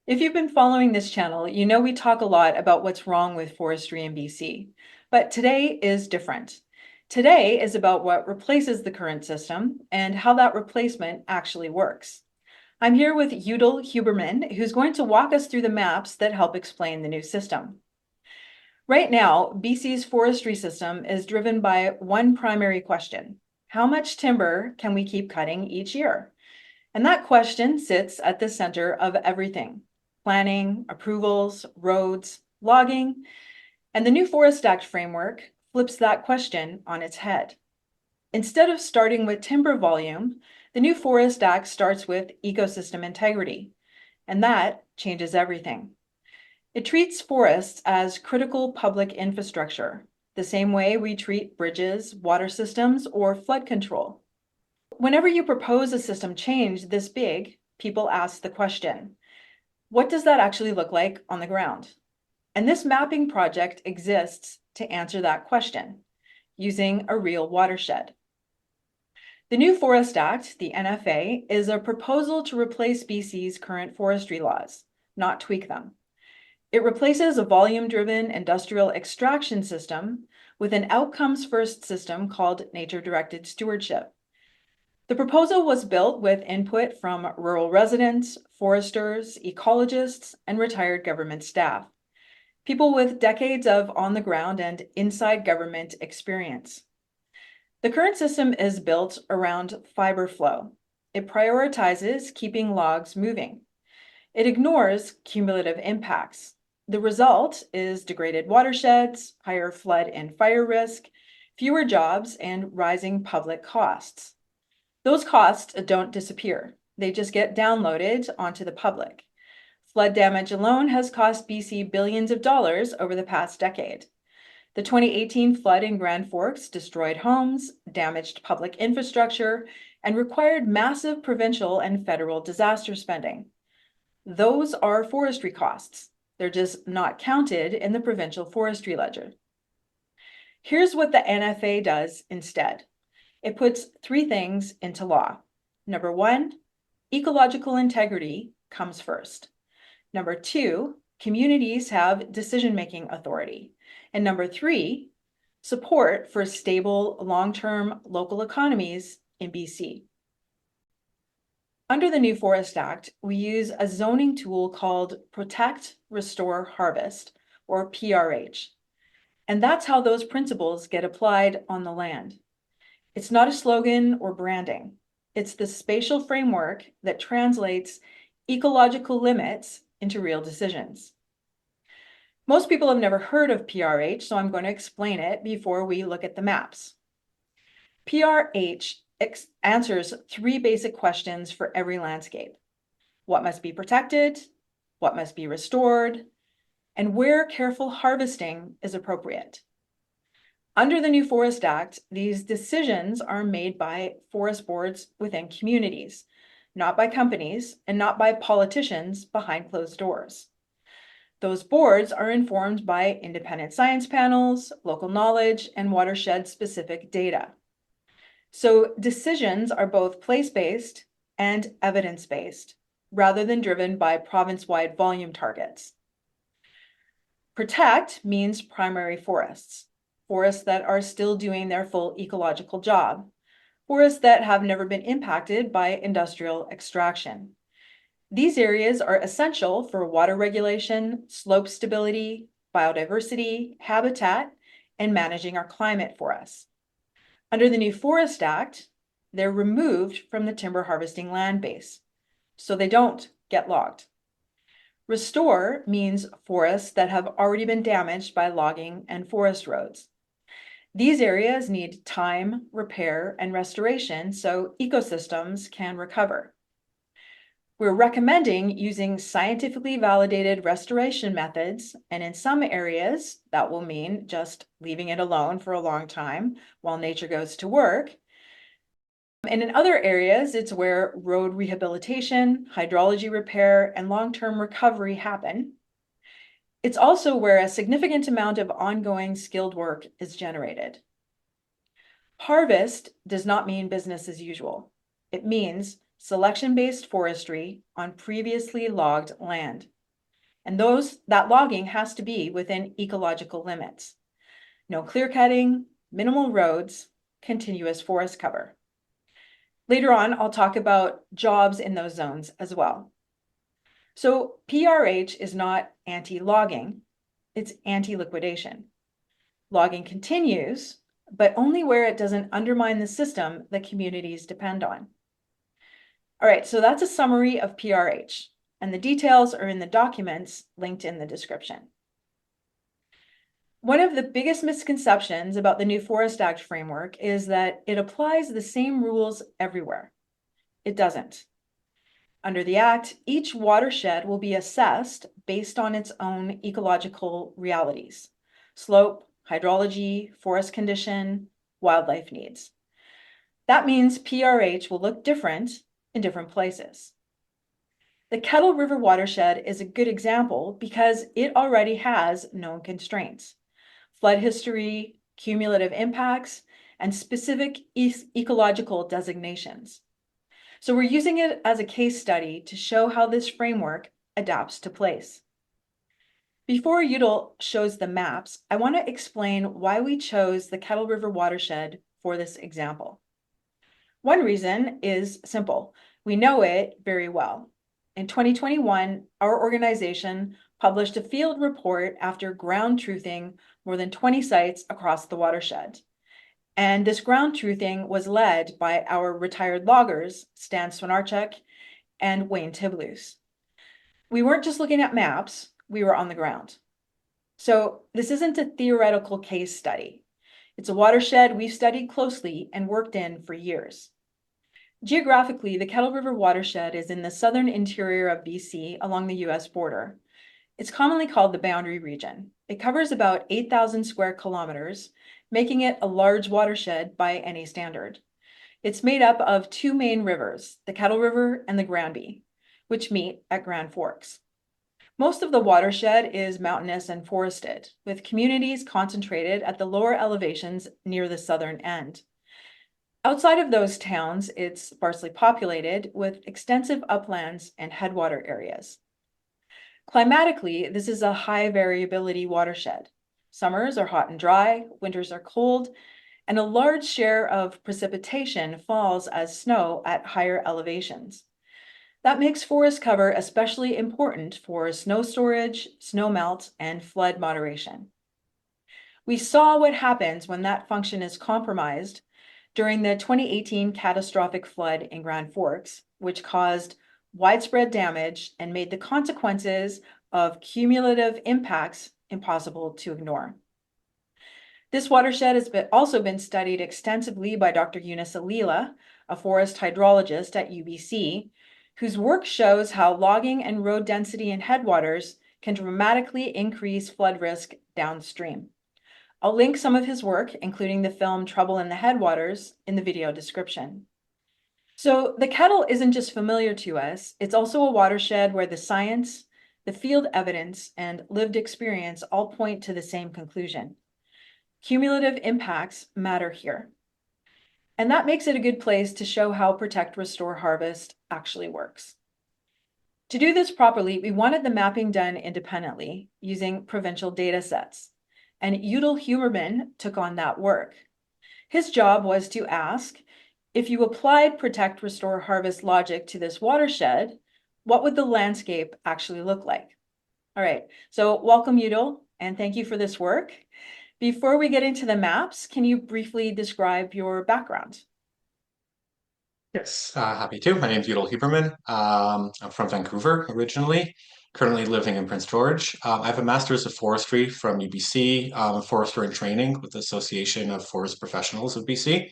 If you've been following this channel, you know we talk a lot about what's wrong with forestry in BC. But today is different. Today is about what replaces the current system and how that replacement actually works. I'm here with Yudel Huberman, who's going to walk us through the maps that help explain the new system. Right now, BC's forestry system is driven by one primary question: how much timber can we keep cutting each year? And that question sits at the center of everything: planning, approvals, roads, logging. And the new Forest Act framework flips that question on its head. Instead of starting with timber volume, the new Forest Act starts with ecosystem integrity, and that changes everything. It treats forests as critical public infrastructure, the same way we treat bridges, water systems, or flood control. Whenever you propose a system change this big, people ask the question, what does that actually look like on the ground? And this mapping project exists to answer that question using a real watershed. The new Forest Act, the NFA, is a proposal to replace BC's current forestry laws, not tweak them. It replaces a volume-driven industrial extraction system with an outcomes-first system called nature-directed stewardship. The proposal was built with input from rural residents, foresters, ecologists, and retired government staff, people with decades of on-the-ground and inside government experience. The current system is built around fiber flow. It prioritizes keeping logs moving. It ignores cumulative impacts. The result is degraded watersheds, higher flood and fire risk, fewer jobs, and rising public costs. Those costs don't disappear. They just get downloaded onto the public. Flood damage alone has cost BC billions of dollars over the past decade. The 2018 flood in Grand Forks destroyed homes, damaged public infrastructure, and required massive provincial and federal disaster spending. Those are forestry costs. They're just not counted in the provincial forestry ledger. Here's what the NFA does instead. It puts three things into law. Number one, ecological integrity comes first. Number two, communities have decision-making authority. And number three, support for stable, long-term local economies in BC. Under the new Forest Act, we use a zoning tool called Protect, Restore, Harvest, or PRH. And that's how those principles get applied on the land. It's not a slogan or branding. It's the spatial framework that translates ecological limits into real decisions. Most people have never heard of PRH, so I'm going to explain it before we look at the maps. PRH answers three basic questions for every landscape: what must be protected, what must be restored, and where careful harvesting is appropriate. Under the new Forest Act, these decisions are made by forest boards within communities, not by companies and not by politicians behind closed doors. Those boards are informed by independent science panels, local knowledge, and watershed-specific data. So decisions are both place-based and evidence-based, rather than driven by province-wide volume targets. Protect means primary forests, forests that are still doing their full ecological job, forests that have never been impacted by industrial extraction. These areas are essential for water regulation, slope stability, biodiversity, habitat, and managing our climate for us. Under the new Forest Act, they're removed from the Timber Harvesting Landbase, so they don't get logged. Restore means forests that have already been damaged by logging and forest roads. These areas need time, repair, and restoration so ecosystems can recover. We're recommending using scientifically validated restoration methods, and in some areas, that will mean just leaving it alone for a long time while nature goes to work. And in other areas, it's where road rehabilitation, hydrology repair, and long-term recovery happen. It's also where a significant amount of ongoing skilled work is generated. Harvest does not mean business as usual. It means selection-based forestry on previously logged land. and that logging has to be within ecological limits. No clear cutting, minimal roads, continuous forest cover. Later on, I'll talk about jobs in those zones as well. So PRH is not anti-logging, it's anti-liquidation. Logging continues, but only where it doesn't undermine the system that communities depend on. All right, so that's a summary of PRH, and the details are in the documents linked in the description. One of the biggest misconceptions about the new Forest Act framework is that it applies the same rules everywhere. It doesn't. Under the Act, each watershed will be assessed based on its own ecological realities: slope, hydrology, forest condition, wildlife needs. That means PRH will look different in different places. The Kettle River watershed is a good example because it already has known constraints: flood history, cumulative impacts, and specific ecological designations. So we're using it as a case study to show how this framework adapts to place. Before Yudel shows the maps, I want to explain why we chose the Kettle River watershed for this example. One reason is simple. We know it very well. In 2021, our organization published a field report after ground truthing more than 20 sites across the watershed. And this ground truthing was led by our retired loggers, Stan Swinarchuk and Wayne Tibluce. We weren't just looking at maps, we were on the ground. So this isn't a theoretical case study. It's a watershed we've studied closely and worked in for years. Geographically, the Kettle River watershed is in the southern interior of BC along the US border. It's commonly called the Boundary Region. It covers about 8,000 square kilometers, making it a large watershed by any standard. It's made up of two main rivers, the Kettle River and the Granby, which meet at Grand Forks. Most of the watershed is mountainous and forested, with communities concentrated at the lower elevations near the southern end. Outside of those towns, it's sparsely populated with extensive uplands and headwater areas. Climatically, this is a high variability watershed. Summers are hot and dry, winters are cold, and a large share of precipitation falls as snow at higher elevations. That makes forest cover especially important for snow storage, snow melt, and flood moderation. We saw what happens when that function is compromised during the 2018 catastrophic flood in Grand Forks, which caused widespread damage and made the consequences of cumulative impacts impossible to ignore. This watershed has also been studied extensively by Dr. Eunice Alila, a forest hydrologist at UBC, whose work shows how logging and road density in headwaters can dramatically increase flood risk downstream. I'll link some of his work, including the film Trouble in the Headwaters, in the video description. So the Kettle isn't just familiar to us, it's also a watershed where the science, the field evidence, and lived experience all point to the same conclusion. Cumulative impacts matter here. And that makes it a good place to show how Protect, Restore, Harvest actually works. To do this properly, we wanted the mapping done independently using provincial data sets. And Yudel Huberman took on that work. His job was to ask, if you applied Protect, Restore, Harvest logic to this watershed, what would the landscape actually look like? All right, so welcome Yudel, and thank you for this work. Before we get into the maps, can you briefly describe your background? Yes, happy to. My name is Yudel Huberman. I'm from Vancouver originally, currently living in Prince George. I have a master's of forestry from UBC, a forester in training with the Association of Forest Professionals of BC.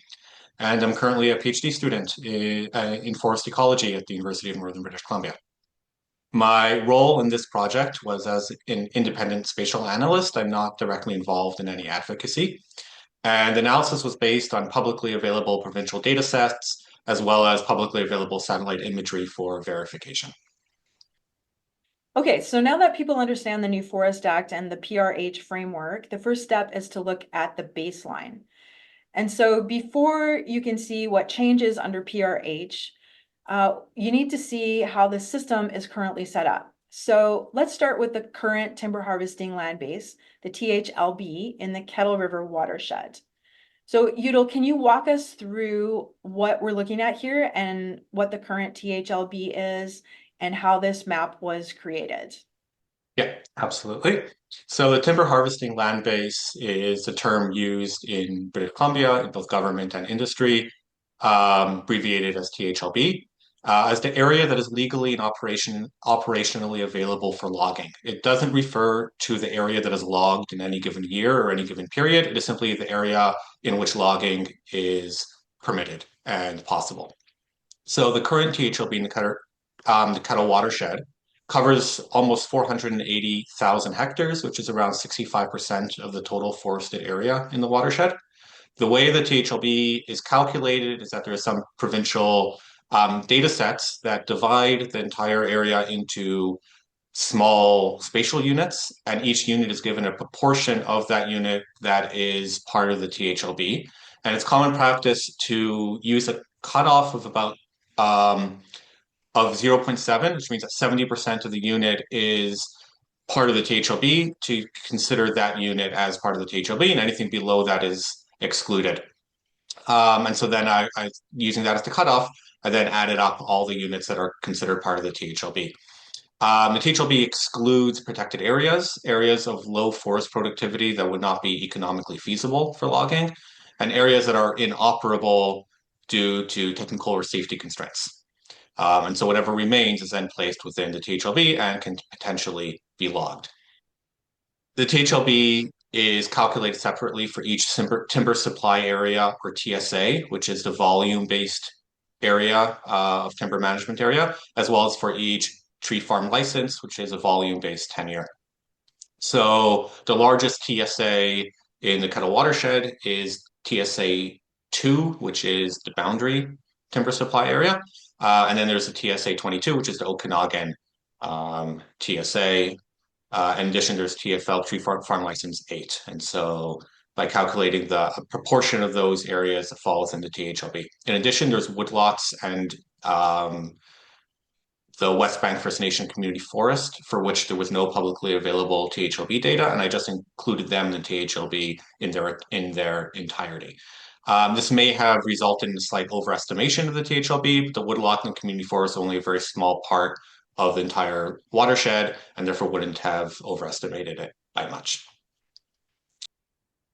And I'm currently a PhD student in forest ecology at the University of Northern British Columbia. My role in this project was as an independent spatial analyst. I'm not directly involved in any advocacy. And the analysis was based on publicly available provincial data sets, as well as publicly available satellite imagery for verification. Okay, so now that people understand the new Forest Act and the PRH framework, the first step is to look at the baseline. And so before you can see what changes under PRH, you need to see how the system is currently set up. So let's start with the current timber harvesting land base, the THLB in the Kettle River watershed. So Yudel, can you walk us through what we're looking at here and what the current THLB is and how this map was created? Yeah, absolutely. So the timber harvesting land base is a term used in British Columbia in both government and industry, abbreviated as THLB, as the area that is legally and operationally available for logging. It doesn't refer to the area that is logged in any given year or any given period. It is simply the area in which logging is permitted and possible. So the current THLB in the Kettle watershed covers almost 480,000 hectares, which is around 65% of the total forested area in the watershed. The way the THLB is calculated is that there are some provincial data sets that divide the entire area into small spatial units, and each unit is given a proportion of that unit that is part of the THLB. And it's common practice to use a cutoff of about of 0.7, which means that 70% of the unit is part of the THLB, to consider that unit as part of the THLB, and anything below that is excluded. And so then using that as the cutoff, I then added up all the units that are considered part of the THLB. The THLB excludes protected areas, areas of low forest productivity that would not be economically feasible for logging, and areas that are inoperable due to technical or safety constraints. And so whatever remains is then placed within the THLB and can potentially be logged. The THLB is calculated separately for each timber supply area, or TSA, which is the volume-based area of timber management area, as well as for each tree farm license, which is a volume-based tenure. So the largest TSA in the Kettle watershed is TSA 2, which is the boundary timber supply area. And then there's the TSA 22, which is the Okanagan TSA. In addition, there's TFL, Tree Farm License 8. And so by calculating the proportion of those areas that falls into THLB. In addition, there's woodlots and the West Bank First Nation Community Forest, for which there was no publicly available THLB data, and I just included them in THLB in their entirety. This may have resulted in a slight overestimation of the THLB, but the woodlot and community forest is only a very small part of the entire watershed, and therefore wouldn't have overestimated it by much.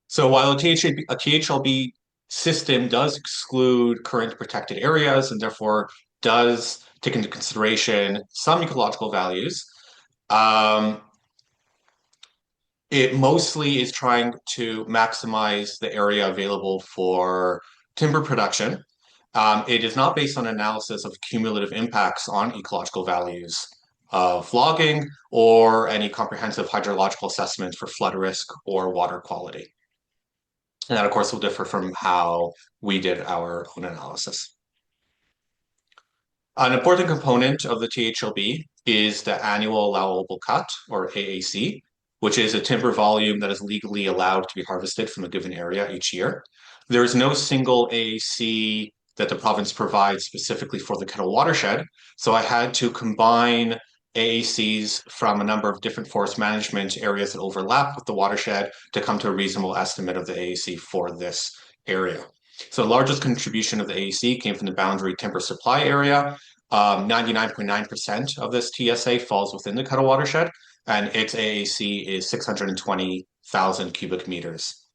So while a THLB system does exclude current protected areas and therefore does take into consideration some ecological values, it mostly is trying to maximize the area available for timber production. It is not based on analysis of cumulative impacts on ecological values of logging or any comprehensive hydrological assessment for flood risk or water quality. And that, of course, will differ from how we did our own analysis. An important component of the THLB is the annual allowable cut, or AAC, which is a timber volume that is legally allowed to be harvested from a given area each year. There is no single AAC that the province provides specifically for the Kettle watershed, so I had to combine AACs from a number of different forest management areas that overlap with the watershed to come to a reasonable estimate of the AAC for this area. So the largest contribution of the AAC came from the boundary timber supply area. 99.9% of this TSA falls within the Kettle watershed, and its AAC is 620,000 cubic meters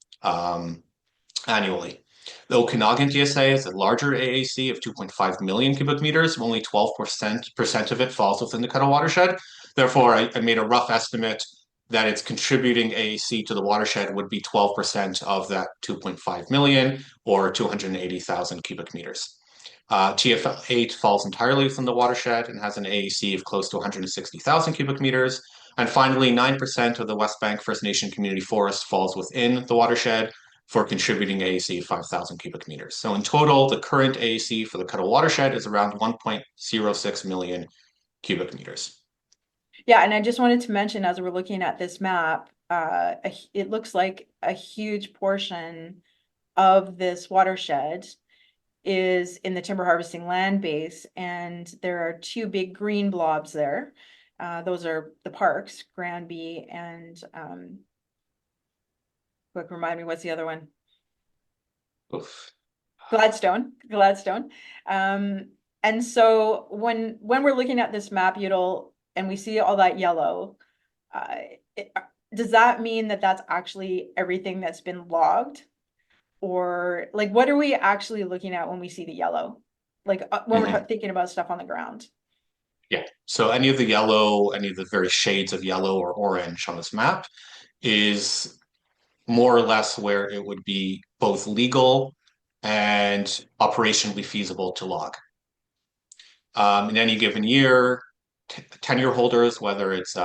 annually. The Okanagan TSA is a larger AAC of 2.5 million cubic meters. Only 12% of it falls within the Kettle watershed. Therefore, I made a rough estimate that its contributing AAC to the watershed would be 12% of that 2.5 million, or 280,000 cubic meters. TFL 8 falls entirely within the watershed and has an AAC of close to 160,000 cubic meters. And finally, 9% of the West Bank First Nation Community Forest falls within the watershed for contributing AAC of 5,000 cubic meters. So in total, the current AAC for the Kettle watershed is around 1.06 million cubic meters. Yeah, and I just wanted to mention, as we're looking at this map, it looks like a huge portion of this watershed is in the timber harvesting land base, and there are two big green blobs there. Those are the parks, Granby and quick, remind me, what's the other one? Oof. Gladstone. And so when we're looking at this map, Yudel, and we see all that yellow, uh, it, does that mean that that's actually everything that's been logged? Or like, what are we actually looking at when we see the yellow? Like when we're Mhm. thinking about stuff on the ground? Yeah. So any of the yellow, any of the very shades of yellow or orange on this map is more or less where it would be both legal and operationally feasible to log. In any given year, tenure holders, whether it's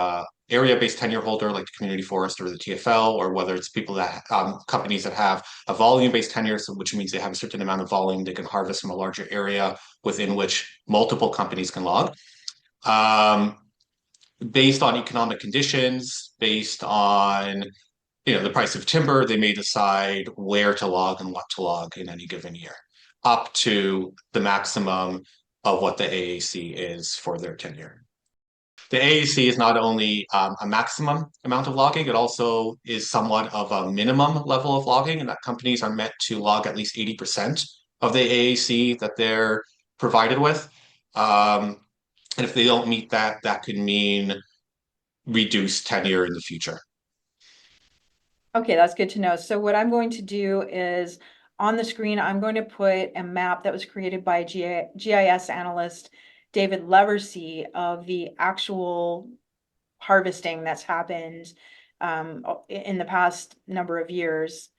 area-based tenure holder like the community forest or the TFL, or whether it's people that companies that have a volume-based tenure, so which means they have a certain amount of volume they can harvest from a larger area within which multiple companies can log. Um, Based on economic conditions, based on the price of timber, they may decide where to log and what to log in any given year, up to the maximum of what the AAC is for their tenure. The AAC is not only a maximum amount of logging, it also is somewhat of a minimum level of logging, and that companies are meant to log at least 80% of the AAC that they're provided with. And if they don't meet that, that could mean reduced tenure in the future. Okay, that's good to know. So what I'm going to do is on the screen, I'm going to put a map that was created by GIS analyst David Leversey of the actual harvesting that's happened in the past number of years.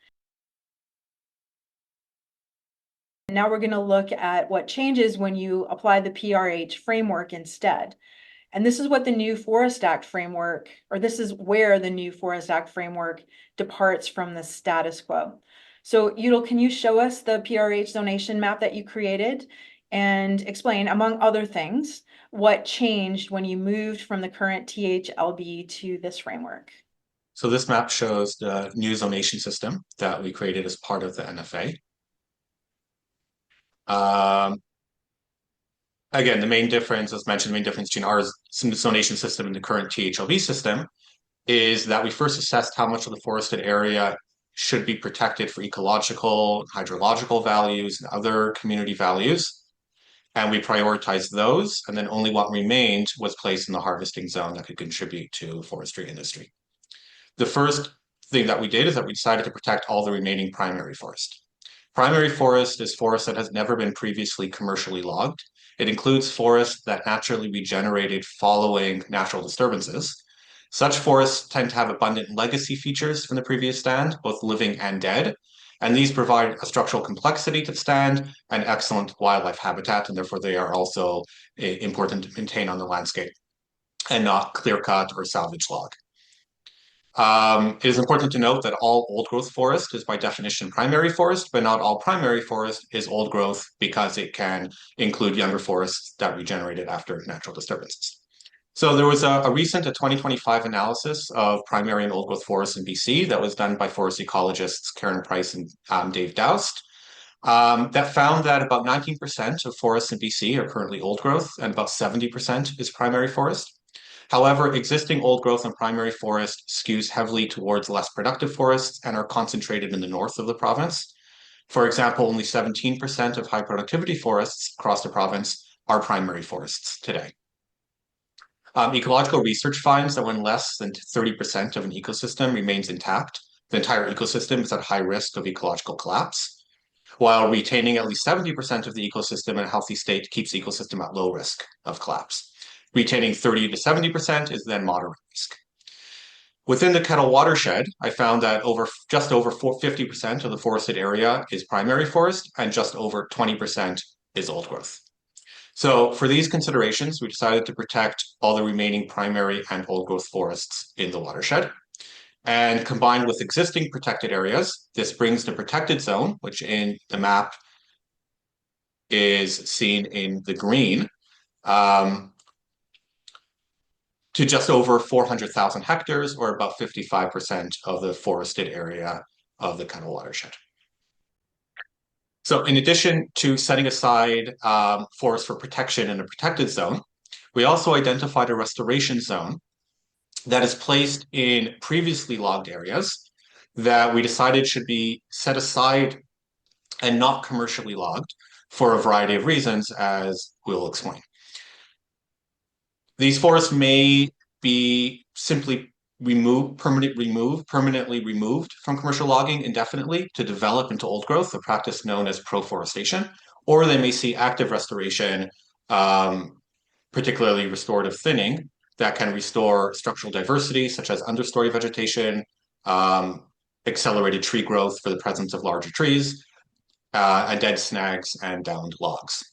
Now we're going to look at what changes when you apply the PRH framework instead. And this is what the new Forest Act framework, or this is where the new Forest Act framework departs from the status quo. So Yudel, can you show us the PRH zonation map that you created and explain, among other things, what changed when you moved from the current THLB to this framework? So this map shows the new zonation system that we created as part of the NFA. Um, Again, the main difference, as mentioned, the main difference between our zonation system and the current THLB system is that we first assessed how much of the forested area should be protected for ecological, hydrological values, and other community values. And we prioritized those, and then only what remained was placed in the harvesting zone that could contribute to forestry industry. The first thing that we did is that we decided to protect all the remaining primary forest. Primary forest is forest that has never been previously commercially logged. It includes forests that naturally regenerated following natural disturbances. Such forests tend to have abundant legacy features from the previous stand, both living and dead, and these provide a structural complexity to the stand and excellent wildlife habitat, and therefore they are also important to maintain on the landscape and not clear cut or salvage log. It is important to note that all old growth forest is by definition primary forest, but not all primary forest is old growth because it can include younger forests that regenerated after natural disturbances. So there was a recent 2025 analysis of primary and old growth forests in BC that was done by forest ecologists Karen Price and Dave Doust. That found that about 19% of forests in BC are currently old growth and about 70% is primary forest. However, existing old growth and primary forest skews heavily towards less productive forests and are concentrated in the north of the province. For example, only 17% of high productivity forests across the province are primary forests today. Ecological research finds that when less than 30% of an ecosystem remains intact, the entire ecosystem is at high risk of ecological collapse, while retaining at least 70% of the ecosystem in a healthy state keeps the ecosystem at low risk of collapse. Retaining 30 to 70% is then moderate risk. Within the Kettle watershed, I found that just over 50% of the forested area is primary forest and just over 20% is old growth. So for these considerations, we decided to protect all the remaining primary and old growth forests in the watershed. And combined with existing protected areas, this brings the protected zone, which in the map is seen in the green, to just over 400,000 hectares, or about 55% of the forested area of the Kettle watershed. So in addition to setting aside forests for protection in a protected zone, We also identified a restoration zone that is placed in previously logged areas that we decided should be set aside and not commercially logged for a variety of reasons, as we'll explain. These forests may be simply permanently removed from commercial logging indefinitely to develop into old growth, a practice known as proforestation, or they may see active restoration, particularly restorative thinning, that can restore structural diversity, such as understory vegetation, accelerated tree growth for the presence of larger trees, and dead snags and downed logs.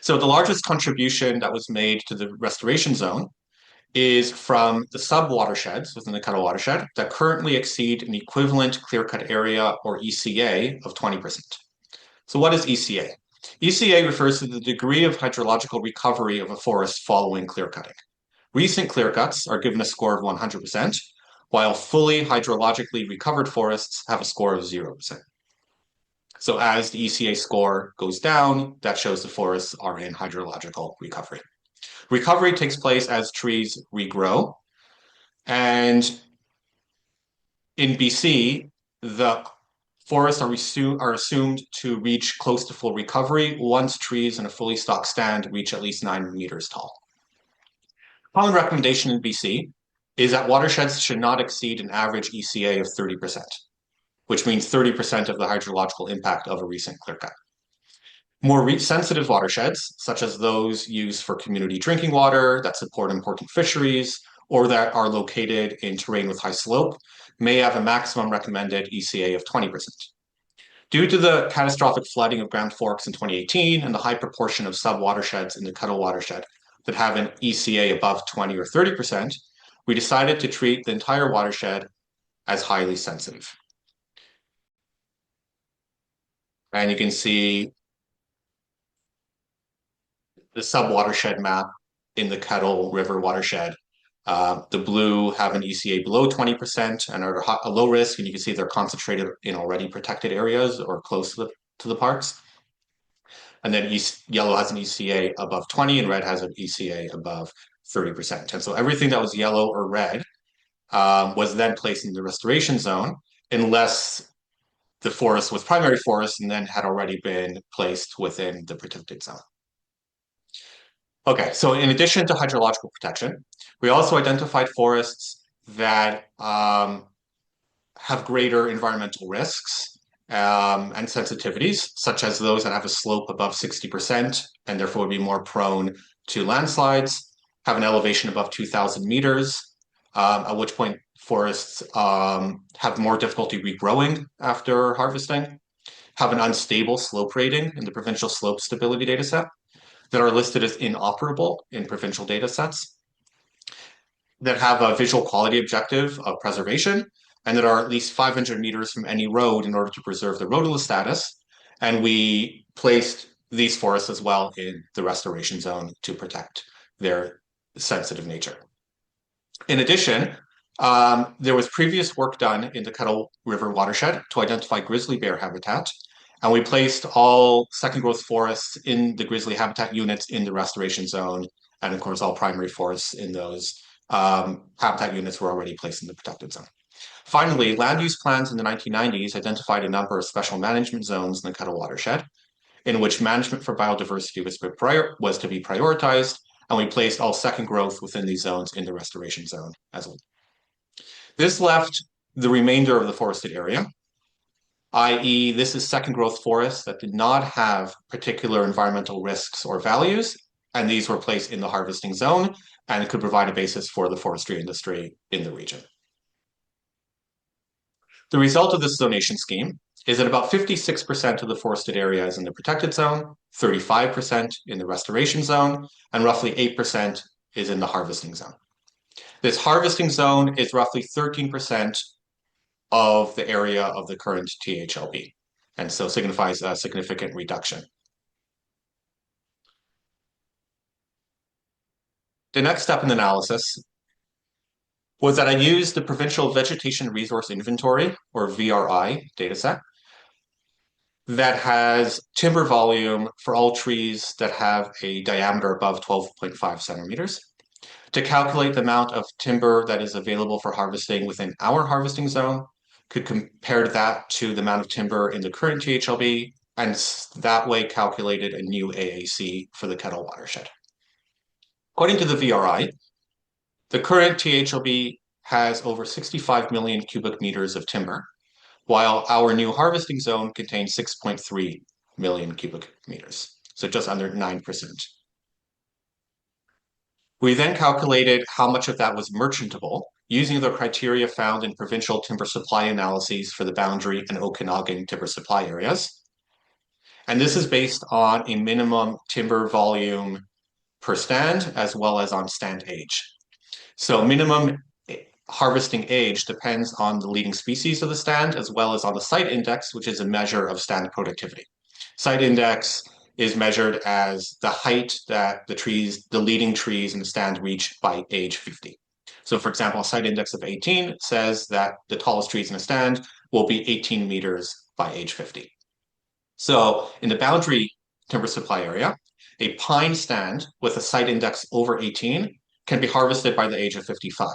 So the largest contribution that was made to the restoration zone is from the sub-watersheds within the Kettle watershed that currently exceed an equivalent clearcut area, or ECA, of 20%. So what is ECA? ECA refers to the degree of hydrological recovery of a forest following clearcutting. Recent clearcuts are given a score of 100%, while fully hydrologically recovered forests have a score of 0%. So as the ECA score goes down, that shows the forests are in hydrological recovery. Recovery takes place as trees regrow. And in BC, the forests are assumed to reach close to full recovery once trees in a fully stocked stand reach at least 9 meters tall. Common recommendation in BC is that watersheds should not exceed an average ECA of 30%, which means 30% of the hydrological impact of a recent clearcut. More sensitive watersheds, such as those used for community drinking water that support important fisheries or that are located in terrain with high slope, may have a maximum recommended ECA of 20%. Due to the catastrophic flooding of Grand Forks in 2018 and the high proportion of sub-watersheds in the Kettle watershed that have an ECA above 20 or 30%, we decided to treat the entire watershed as highly sensitive. And you can see the sub-watershed map in the Kettle River watershed. The blue have an ECA below 20% and are a low risk, and you can see they're concentrated in already protected areas or close to the parks. And then yellow has an ECA above 20 and red has an ECA above 30%. And so everything that was yellow or red was then placed in the restoration zone unless the forest was primary forest and then had already been placed within the protected zone. Okay, so in addition to hydrological protection, we also identified forests that have greater environmental risks and sensitivities, such as those that have a slope above 60% and therefore would be more prone to landslides, have an elevation above 2,000 meters, at which point forests have more difficulty regrowing after harvesting, have an unstable slope rating in the provincial slope stability dataset, that are listed as inoperable in provincial data sets, that have a visual quality objective of preservation, and that are at least 500 meters from any road in order to preserve the roadless status. And we placed these forests as well in the restoration zone to protect their sensitive nature. In addition, there was previous work done in the Kettle River watershed to identify grizzly bear habitat, and we placed all second growth forests in the grizzly habitat units in the restoration zone. And of course, all primary forests in those habitat units were already placed in the protected zone. Finally, land use plans in the 1990s identified a number of special management zones in the Kettle watershed, in which management for biodiversity was to be prioritized, and we placed all second growth within these zones in the restoration zone as well. This left the remainder of the forested area, i.e. this is second growth forests that did not have particular environmental risks or values, and these were placed in the harvesting zone and could provide a basis for the forestry industry in the region. The result of this zonation scheme is that about 56% of the forested area is in the protected zone, 35% in the restoration zone, and roughly 8% is in the harvesting zone. This harvesting zone is roughly 13% of the area of the current THLB, and so signifies a significant reduction. The next step in the analysis was that I used the Provincial Vegetation Resource Inventory, or VRI, dataset that has timber volume for all trees that have a diameter above 12.5 centimeters. To calculate the amount of timber that is available for harvesting within our harvesting zone, could compare that to the amount of timber in the current THLB, and that way calculated a new AAC for the Kettle watershed. According to the VRI, the current THLB has over 65 million cubic meters of timber, while our new harvesting zone contains 6.3 million cubic meters, so just under 9%. We then calculated how much of that was merchantable using the criteria found in provincial timber supply analyses for the Boundary and Okanagan timber supply areas. And this is based on a minimum timber volume per stand as well as on stand age. So minimum harvesting age depends on the leading species of the stand as well as on the site index, which is a measure of stand productivity. Site index is measured as the height that the leading trees in the stand reach by age 50. So for example, a site index of 18 says that the tallest trees in a stand will be 18 meters by age 50. So in the boundary timber supply area, a pine stand with a site index over 18 can be harvested by the age of 55.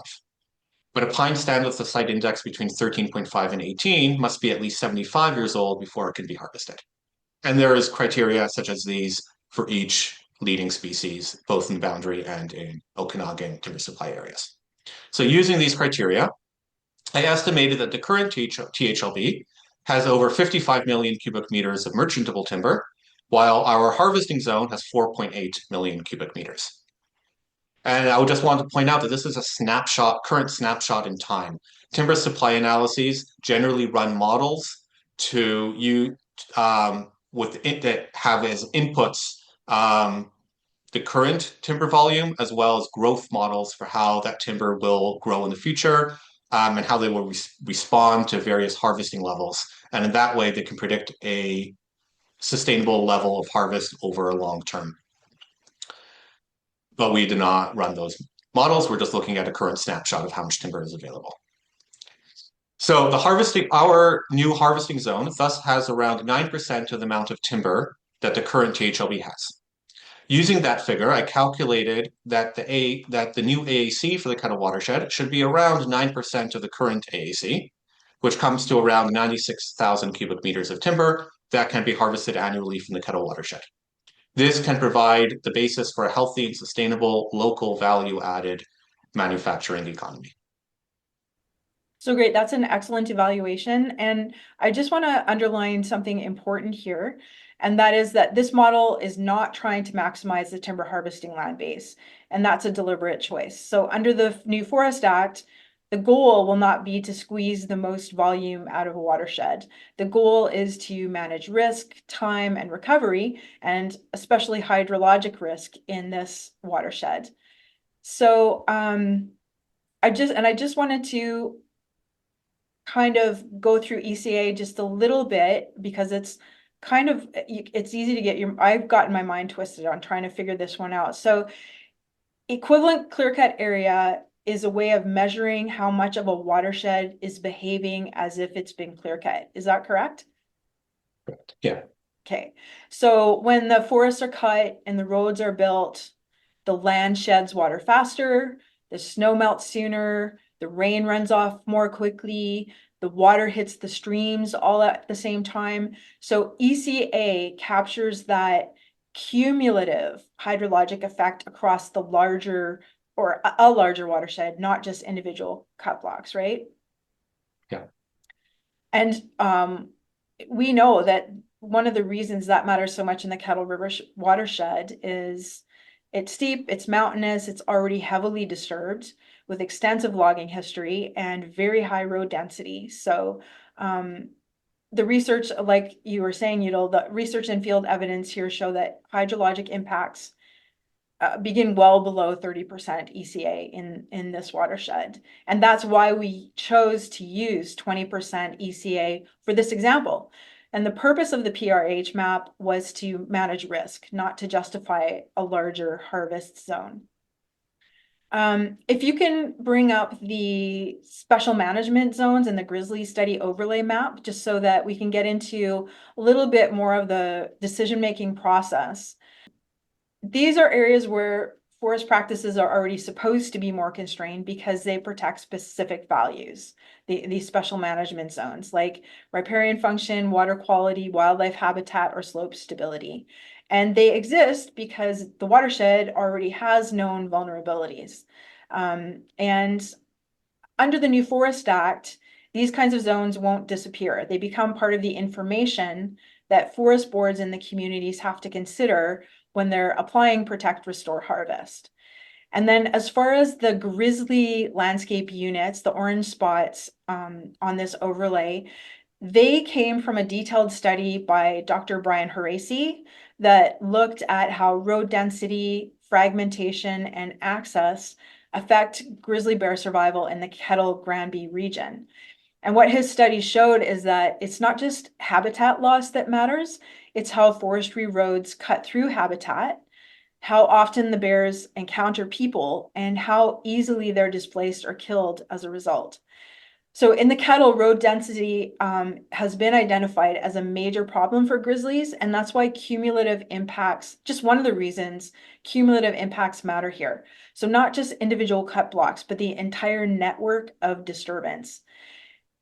But a pine stand with a site index between 13.5 and 18 must be at least 75 years old before it can be harvested. And there is criteria such as these for each leading species, both in boundary and in Okanagan timber supply areas. So using these criteria, I estimated that the current THLB has over 55 million cubic meters of merchantable timber, while our harvesting zone has 4.8 million cubic meters. And I would just want to point out that this is a current snapshot in time. Timber supply analyses generally run models to you that have as inputs the current timber volume as well as growth models for how that timber will grow in the future and how they will respond to various harvesting levels. And in that way, they can predict a sustainable level of harvest over a long term. But we do not run those models. We're just looking at a current snapshot of how much timber is available. So our new harvesting zone thus has around 9% of the amount of timber that the current THLB has. Using that figure, I calculated that the new AAC for the Kettle watershed should be around 9% of the current AAC, which comes to around 96,000 cubic meters of timber that can be harvested annually from the Kettle watershed. This can provide the basis for a healthy and sustainable local value-added manufacturing economy. So great, that's an excellent evaluation. And I just want to underline something important here. And that is that this model is not trying to maximize the timber harvesting land base. And that's a deliberate choice. So under the new Forest Act, the goal will not be to squeeze the most volume out of a watershed. The goal is to manage risk, time, and recovery, and especially hydrologic risk in this watershed. So I just wanted to kind of go through ECA just a little bit because it's easy to get I've gotten my mind twisted on trying to figure this one out. So equivalent clearcut area is a way of measuring how much of a watershed is behaving as if it's been clear cut. Is that correct? Yeah. Okay. So when the forests are cut and the roads are built, the land sheds water faster, the snow melts sooner, the rain runs off more quickly, the water hits the streams all at the same time. So ECA captures that cumulative hydrologic effect across the larger or a larger watershed, not just individual cut blocks, right? Yeah. And we know that one of the reasons that matters so much in the Kettle River watershed is it's steep, it's mountainous, it's already heavily disturbed with extensive logging history and very high road density. So the research, like you were saying, Yudel, the research and field evidence here show that hydrologic impacts begin well below 30% ECA in this watershed. And that's why we chose to use 20% ECA for this example. And the purpose of the PRH map was to manage risk, not to justify a larger harvest zone. If you can bring up the special management zones and the Grizzly study overlay map, just so that we can get into a little bit more of the decision-making process. These are areas where forest practices are already supposed to be more constrained because they protect specific values. These special management zones like riparian function, water quality, wildlife habitat, or slope stability. And they exist because the watershed already has known vulnerabilities. And under the new Forest Act, these kinds of zones won't disappear. They become part of the information that forest boards and the communities have to consider when they're applying protect, restore, harvest. And then as far as the Grizzly landscape units, the orange spots on this overlay, they came from a detailed study by Dr. Brian Haracy that looked at how road density, fragmentation, and access affect grizzly bear survival in the Kettle Granby region. And what his study showed is that it's not just habitat loss that matters, it's how forestry roads cut through habitat, how often the bears encounter people, and how easily they're displaced or killed as a result. So in the Kettle, road density has been identified as a major problem for grizzlies, and that's why cumulative impacts, just one of the reasons cumulative impacts matter here. So not just individual cut blocks, but the entire network of disturbance.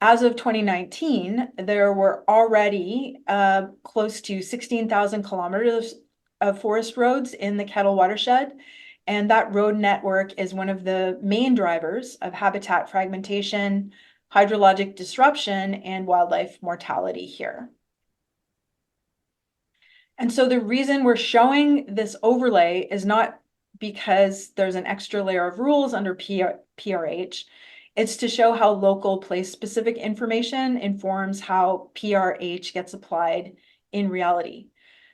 As of 2019, there were already close to 16,000 kilometers of forest roads in the Kettle watershed, and that road network is one of the main drivers of habitat fragmentation, hydrologic disruption, and wildlife mortality here. And so the reason we're showing this overlay is not because there's an extra layer of rules under PRH. It's to show how local place-specific information informs how PRH gets applied in reality.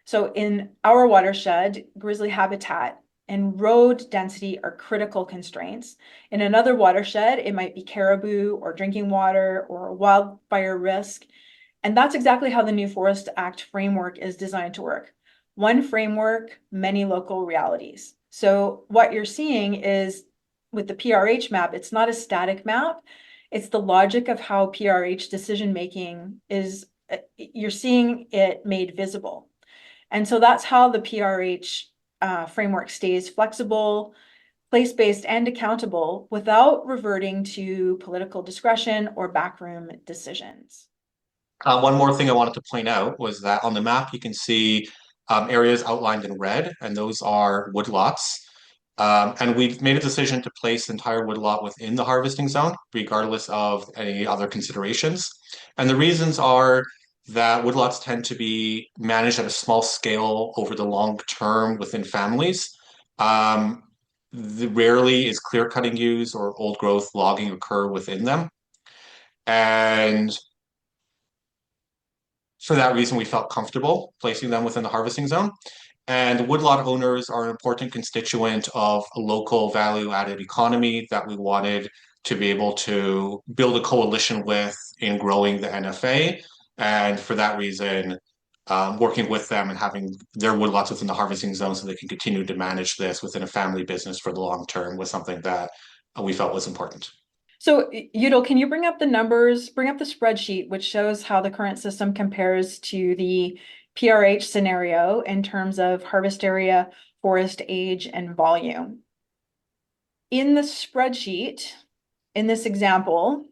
So in our watershed, grizzly habitat and road density are critical constraints. In another watershed, it might be caribou or drinking water or wildfire risk. And that's exactly how the new Forest Act framework is designed to work. One framework, many local realities. So what you're seeing is with the PRH map, it's not a static map. It's the logic of how PRH decision-making is, you're seeing it made visible. And so that's how the PRH framework stays flexible, place-based, and accountable without reverting to political discretion or backroom decisions. One more thing I wanted to point out was that on the map, you can see areas outlined in red, and those are woodlots. And we've made a decision to place the entire woodlot within the harvesting zone, regardless of any other considerations. And the reasons are that woodlots tend to be managed at a small scale over the long term within families. Um, Rarely is clear cutting used or old growth logging occur within them. And for that reason, we felt comfortable placing them within the harvesting zone. And woodlot owners are an important constituent of a local value-added economy that we wanted to be able to build a coalition with in growing the NFA. And for that reason, working with them and having their woodlots within the harvesting zone so they can continue to manage this within a family business for the long term was something that we felt was important. So Yudel, can you bring up the numbers, bring up the spreadsheet, which shows how the current system compares to the PRH scenario in terms of harvest area, forest age, and volume? In the spreadsheet, in this example,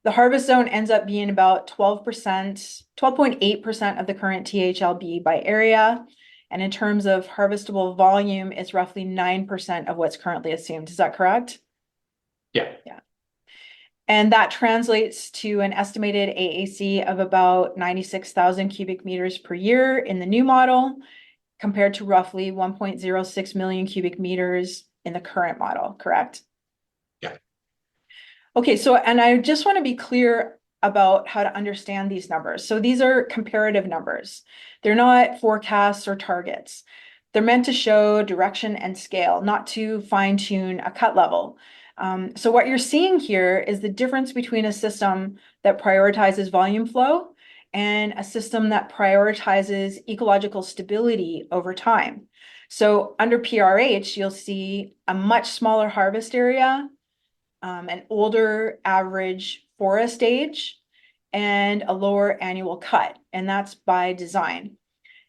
the harvest zone ends up being about 12%, 12.8% of the current THLB by area. And in terms of harvestable volume, it's roughly 9% of what's currently assumed. Is that correct? Yeah. Yeah. And that translates to an estimated AAC of about 96,000 cubic meters per year in the new model, compared to roughly 1.06 million cubic meters in the current model, correct? Yeah. Okay, so, and I just want to be clear about how to understand these numbers. So these are comparative numbers. They're not forecasts or targets. They're meant to show direction and scale, not to fine tune a cut level. So what you're seeing here is the difference between a system that prioritizes volume flow and a system that prioritizes ecological stability over time. So under PRH, you'll see a much smaller harvest area, an older average forest age, and a lower annual cut. And that's by design.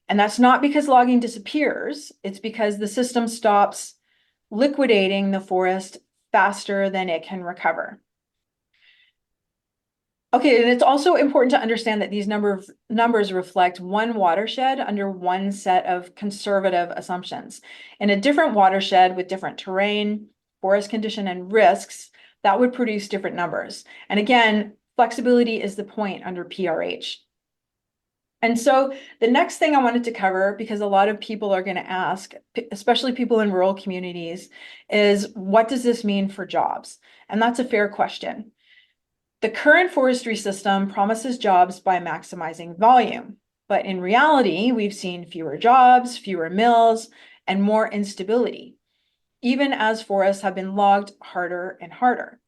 And that's not because logging disappears. It's because the system stops liquidating the forest faster than it can recover. Okay, and it's also important to understand that these numbers reflect one watershed under one set of conservative assumptions. In a different watershed with different terrain, forest condition, and risks, that would produce different numbers. And again, flexibility is the point under PRH. And so the next thing I wanted to cover, because a lot of people are going to ask, especially people in rural communities, is what does this mean for jobs? And that's a fair question. The current forestry system promises jobs by maximizing volume, but in reality, we've seen fewer jobs, fewer mills, and more instability, even as forests have been logged harder and harder.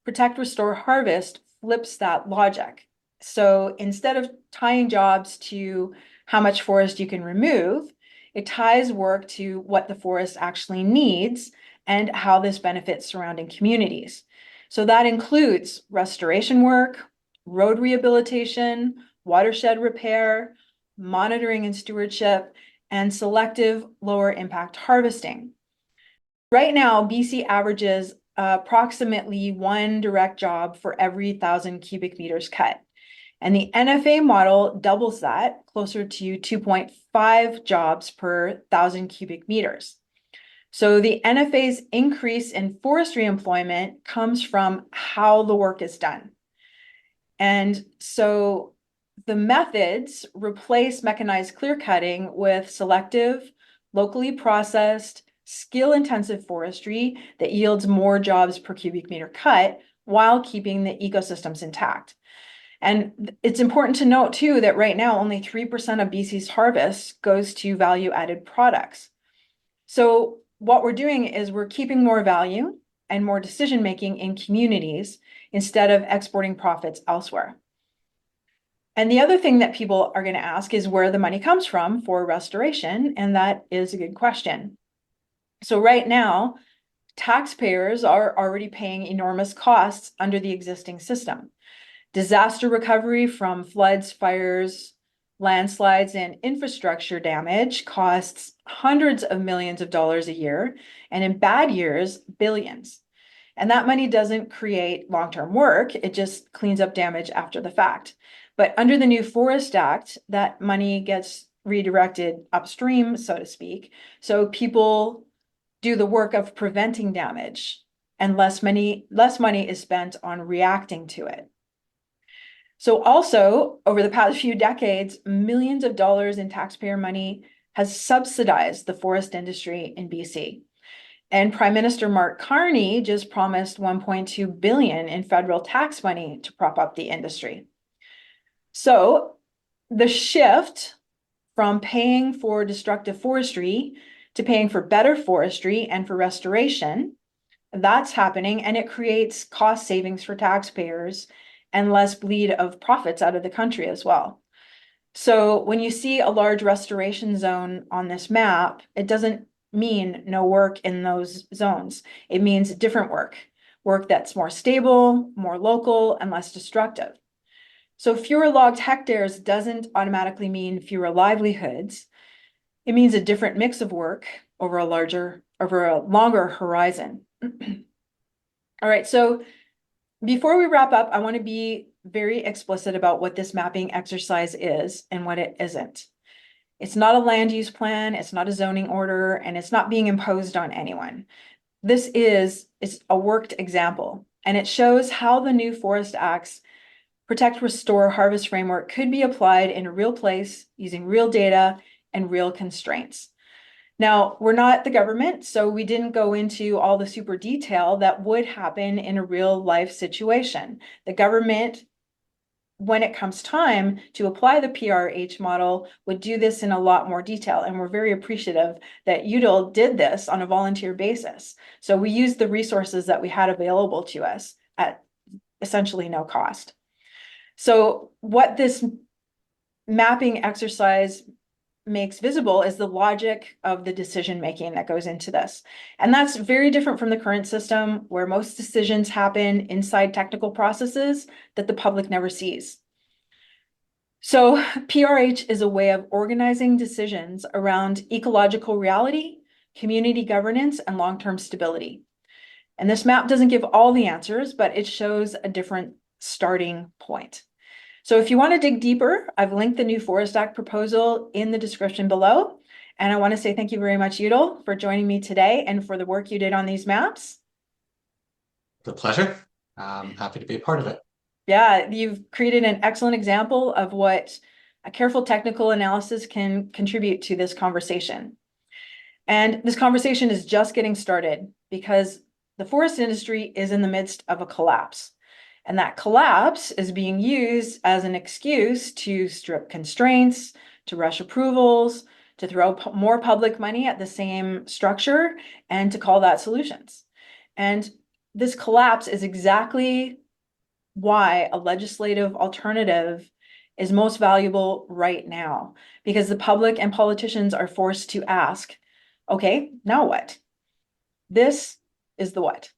Protect, Restore, Harvest flips that logic. So instead of tying jobs to how much forest you can remove, it ties work to what the forest actually needs and how this benefits surrounding communities. So that includes restoration work, road rehabilitation, watershed repair, monitoring and stewardship, and selective lower impact harvesting. Right now, BC averages approximately one direct job for every 1,000 cubic meters cut. And the NFA model doubles that, closer to 2.5 jobs per 1,000 cubic meters. So the NFA's increase in forestry employment comes from how the work is done. And so the methods replace mechanized clear cutting with selective, locally processed, skill-intensive forestry that yields more jobs per cubic meter cut while keeping the ecosystems intact. And it's important to note too that right now only 3% of BC's harvest goes to value-added products. So what we're doing is we're keeping more value and more decision-making in communities instead of exporting profits elsewhere. And the other thing that people are going to ask is where the money comes from for restoration, and that is a good question. So right now, taxpayers are already paying enormous costs under the existing system. Disaster recovery from floods, fires, landslides, and infrastructure damage costs hundreds of millions of dollars a year, and in bad years, billions. And that money doesn't create long-term work, it just cleans up damage after the fact. But under the new Forest Act, that money gets redirected upstream, so to speak. So people do the work of preventing damage, and less money is spent on reacting to it. So also, over the past few decades, millions of dollars in taxpayer money has subsidized the forest industry in BC. And Prime Minister Mark Carney just promised 1.2 billion in federal tax money to prop up the industry. So the shift from paying for destructive forestry to paying for better forestry and for restoration, that's happening, and it creates cost savings for taxpayers and less bleed of profits out of the country as well. So when you see a large restoration zone on this map, it doesn't mean no work in those zones. It means different work that's more stable, more local, and less destructive. So fewer logged hectares doesn't automatically mean fewer livelihoods. It means a different mix of work over a longer horizon. All right, so before we wrap up, I want to be very explicit about what this mapping exercise is and what it isn't. It's not a land use plan, it's not a zoning order, and it's not being imposed on anyone. This is a worked example, and it shows how the new Forest Act's Protect, Restore, Harvest framework could be applied in a real place using real data and real constraints. Now, we're not the government, so we didn't go into all the super detail that would happen in a real life situation. The government, when it comes time to apply the PRH model, would do this in a lot more detail. And we're very appreciative that Yudel did this on a volunteer basis. So we used the resources that we had available to us at essentially no cost. So what this mapping exercise makes visible is the logic of the decision making that goes into this. And that's very different from the current system where most decisions happen inside technical processes that the public never sees. So PRH is a way of organizing decisions around ecological reality, community governance, and long-term stability. And this map doesn't give all the answers, but it shows a different starting point. So if you want to dig deeper, I've linked the new Forest Act proposal in the description below. And I want to say thank you very much, Yudel, for joining me today and for the work you did on these maps. It's a pleasure. I'm happy to be a part of it. Yeah, you've created an excellent example of what a careful technical analysis can contribute to this conversation. And this conversation is just getting started because the forest industry is in the midst of a collapse. And that collapse is being used as an excuse to strip constraints, to rush approvals, to throw more public money at the same structure, and to call that solutions. And this collapse is exactly why a legislative alternative is most valuable right now, because the public and politicians are forced to ask, okay, now what? This is the what.